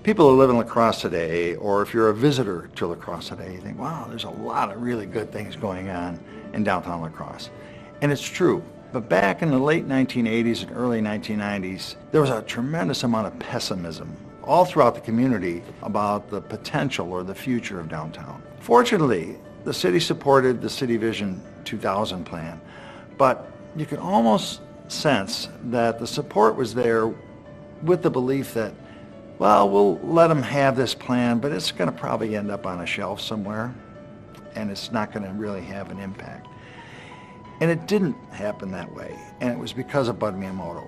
People who live in La Crosse today, or if you're a visitor to La Crosse today, you think, wow, there's a lot of really good things going on in downtown La Crosse. And it's true. But back in the late 1980s and early 1990s, there was a tremendous amount of pessimism all throughout the community about the potential or the future of downtown. Fortunately, the city supported the City Vision 2000 plan, but you could almost sense that the support was there with the belief that, well, we'll let them have this plan, but it's going to probably end up on a shelf somewhere, and it's not going to really have an impact. And it didn't happen that way, and it was because of Bud Miyamoto.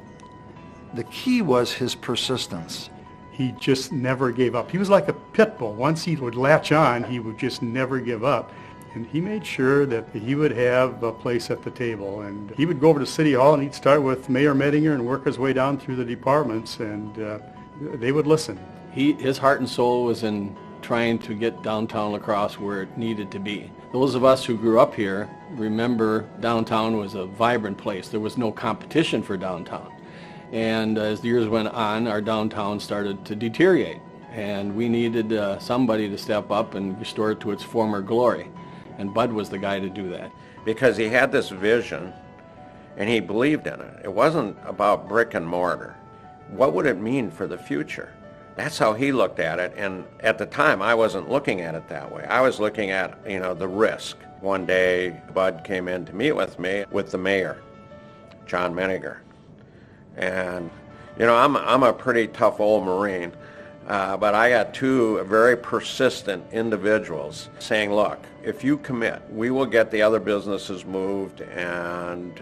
The key was his persistence. He just never gave up. He was like a pit bull. Once he would latch on, he would just never give up. And he made sure that he would have a place at the table. And he would go over to City Hall and he'd start with Mayor Mettinger and work his way down through the departments, and they would listen. His heart and soul was in trying to get downtown La Crosse where it needed to be. Those of us who grew up here remember downtown was a vibrant place. There was no competition for downtown. And as the years went on, our downtown started to deteriorate. And we needed somebody to step up and restore it to its former glory. And Bud was the guy to do that. Because he had this vision and he believed in it. It wasn't about brick and mortar. What would it mean for the future? That's how he looked at it, and at the time I wasn't looking at it that way. I was looking at, the risk. One day Bud came in to meet with me with the mayor, John Menninger. And, I'm a pretty tough old Marine, but I got two very persistent individuals saying, look, if you commit, we will get the other businesses moved, and,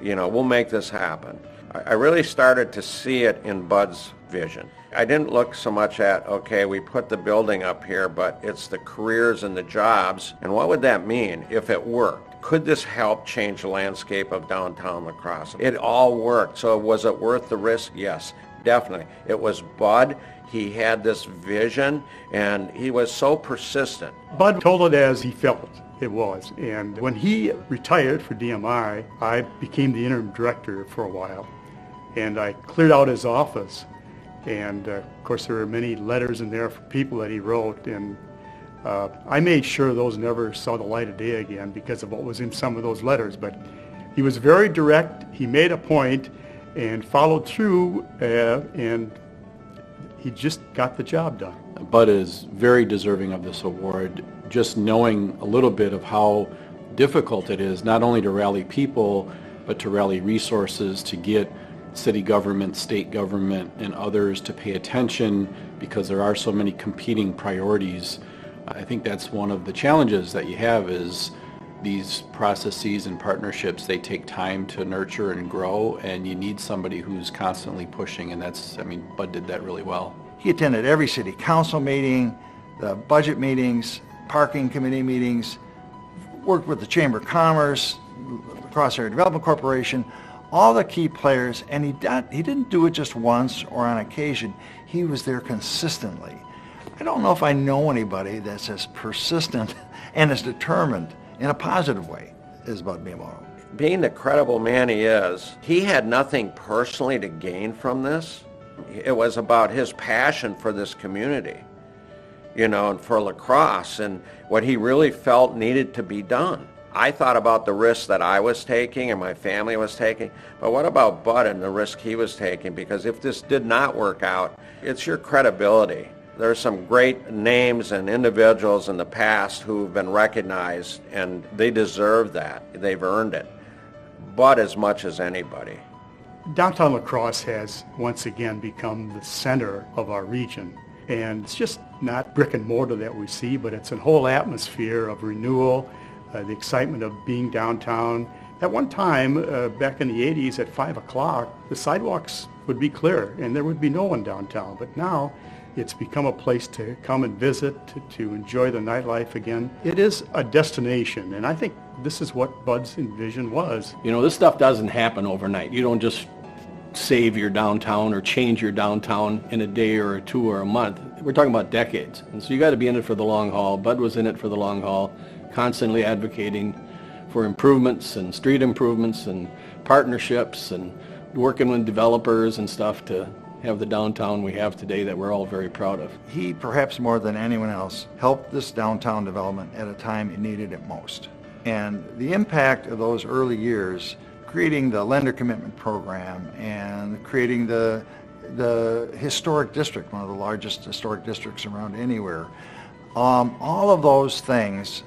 we'll make this happen. I really started to see it in Bud's vision. I didn't look so much at, okay, we put the building up here, but it's the careers and the jobs, and what would that mean if it worked? Could this help change the landscape of downtown La Crosse? It all worked, so was it worth the risk? Yes, definitely. It was Bud. He had this vision, and he was so persistent. Bud told it as he felt it was, and when he retired for DMI, I became the interim director for a while, and I cleared out his office. And of course there were many letters in there for people that he wrote, and I made sure those never saw the light of day again because of what was in some of those letters. But he was very direct, he made a point and followed through, and he just got the job done. Bud is very deserving of this award, just knowing a little bit of how difficult it is not only to rally people, but to rally resources to get city government, state government, and others to pay attention because there are so many competing priorities. I think that's one of the challenges that you have is these processes and partnerships, they take time to nurture and grow, and you need somebody who's constantly pushing, and Bud did that really well. He attended every city council meeting, the budget meetings, parking committee meetings, worked with the Chamber of Commerce, Crosse Area Development Corporation, all the key players, and he didn't do it just once or on occasion. He was there consistently. I don't know if I know anybody that's as persistent and as determined in a positive way as Bud Miyamoto. Being the credible man he is, he had nothing personally to gain from this. It was about his passion for this community, and for La Crosse and what he really felt needed to be done. I thought about the risks that I was taking and my family was taking, but what about Bud and the risk he was taking? Because if this did not work out, it's your credibility. There are some great names and individuals in the past who've been recognized, and they deserve that. They've earned it. Bud as much as anybody. Downtown La Crosse has once again become the center of our region. And it's just not brick and mortar that we see, but it's a whole atmosphere of renewal, the excitement of being downtown. At one time, back in the 80s at 5 o'clock, the sidewalks would be clear and there would be no one downtown. But now it's become a place to come and visit, to enjoy the nightlife again. It is a destination, and I think this is what Bud's vision was. This stuff doesn't happen overnight. You don't just save your downtown or change your downtown in a day or two or a month. We're talking about decades. And so you got to be in it for the long haul. Bud was in it for the long haul, constantly advocating for improvements and street improvements and partnerships and working with developers and stuff to have the downtown we have today that we're all very proud of. He, perhaps more than anyone else, helped this downtown development at a time it needed it most. And the impact of those early years, creating the lender commitment program and creating the historic district, one of the largest historic districts around anywhere, all of those things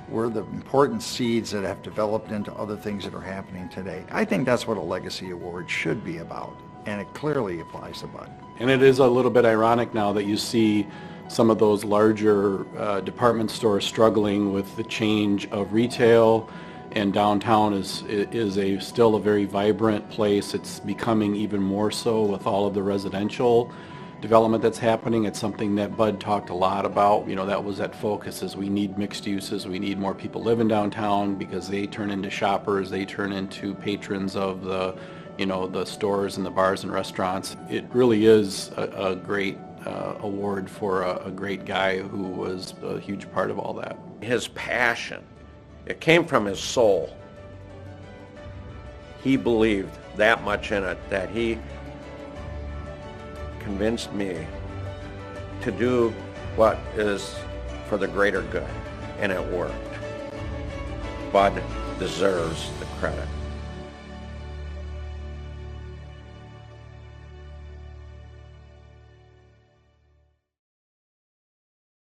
were the important seeds that have developed into other things that are happening today. I think that's what a legacy award should be about, and it clearly applies to Bud. And it is a little bit ironic now that you see some of those larger department stores struggling with the change of retail, and downtown is still a very vibrant place. It's becoming even more so with all of the residential development that's happening. It's something that Bud talked a lot about. That was at focus, is we need mixed uses. We need more people living downtown because they turn into shoppers. They turn into patrons of the stores and the bars and restaurants. It really is a great award for a great guy who was a huge part of all that. His passion, it came from his soul. He believed that much in it that he convinced me to do what is for the greater good, and it worked. Bud deserves the credit.